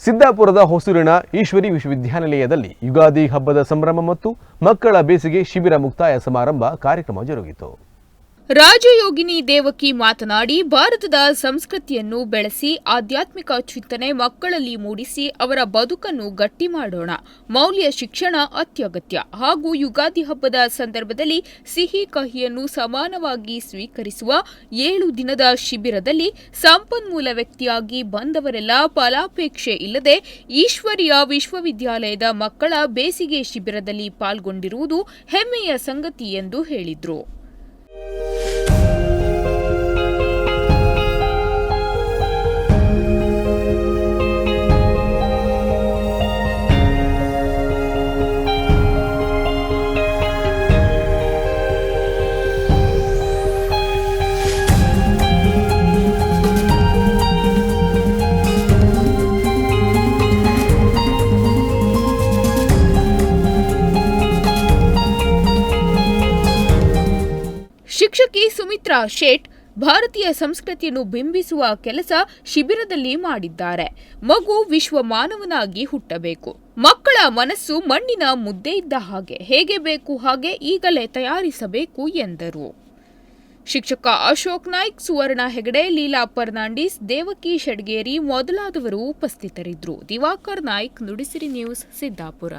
ಸಿದ್ದಾಪುರದ ಹೊಸೂರಿನ ಈಶ್ವರಿ ವಿಶ್ವವಿದ್ಯಾನಿಲಯದಲ್ಲಿ ಯುಗಾದಿ ಹಬ್ಬದ ಸಂಭ್ರಮ ಮತ್ತು ಮಕ್ಕಳ ಬೇಸಿಗೆ ಶಿಬಿರ ಮುಕ್ತಾಯ ಸಮಾರಂಭ ಕಾರ್ಯಕ್ರಮ ಜರುಗಿತು. ರಾಜಯೋಗಿನಿ ದೇವಕಿ ಮಾತನಾಡಿ, ಭಾರತದ ಸಂಸ್ಕೃತಿಯನ್ನು ಬೆಳೆಸಿ ಆಧ್ಯಾತ್ಮಿಕ ಚಿಂತನೆ ಮಕ್ಕಳಲ್ಲಿ ಮೂಡಿಸಿ ಅವರ ಬದುಕನ್ನು ಗಟ್ಟಿ ಮಾಡೋಣ. ಮೌಲ್ಯ ಶಿಕ್ಷಣ ಅತ್ಯಗತ್ಯ ಹಾಗೂ ಯುಗಾದಿ ಹಬ್ಬದ ಸಂದರ್ಭದಲ್ಲಿ ಸಿಹಿ ಕಹಿಯನ್ನು ಸಮಾನವಾಗಿ ಸ್ವೀಕರಿಸುವ 7 ದಿನದ ಶಿಬಿರದಲ್ಲಿ ಸಂಪನ್ಮೂಲ ವ್ಯಕ್ತಿಯಾಗಿ ಬಂದವರೆಲ್ಲ ಫಲಾಪೇಕ್ಷೆ ಇಲ್ಲದೆ ಈಶ್ವರಿಯ ವಿಶ್ವವಿದ್ಯಾಲಯದ ಮಕ್ಕಳ ಬೇಸಿಗೆ ಶಿಬಿರದಲ್ಲಿ ಪಾಲ್ಗೊಂಡಿರುವುದು ಹೆಮ್ಮೆಯ ಸಂಗತಿ ಎಂದು ಹೇಳಿದರು. ಶಿಕ್ಷಕಿ ಸುಮಿತ್ರಾ ಶೇಟ್ ಭಾರತೀಯ ಸಂಸ್ಕೃತಿಯನ್ನು ಬಿಂಬಿಸುವ ಕೆಲಸ ಶಿಬಿರದಲ್ಲಿ ಮಾಡಿದ್ದಾರೆ. ಮಗು ವಿಶ್ವ ಮಾನವನಾಗಿ ಹುಟ್ಟಬೇಕು. ಮಕ್ಕಳ ಮನಸ್ಸು ಮಣ್ಣಿನ ಮುದ್ದೆ ಇದ್ದ ಹಾಗೆ, ಹೇಗೆ ಬೇಕು ಹಾಗೆ ಈಗಲೇ ತಯಾರಿಸಬೇಕು ಎಂದರು. ಶಿಕ್ಷಕ ಅಶೋಕ್ ನಾಯ್ಕ್, ಸುವರ್ಣ ಹೆಗಡೆ, ಲೀಲಾ ಫರ್ನಾಂಡಿಸ್, ದೇವಕಿ ಶೆಡ್ಗೇರಿ ಮೊದಲಾದವರು ಉಪಸ್ಥಿತರಿದ್ದರು. ದಿವಾಕರ್ ನಾಯ್ಕ್, ನುಡಿಸಿರಿ ನ್ಯೂಸ್, ಸಿದ್ದಾಪುರ.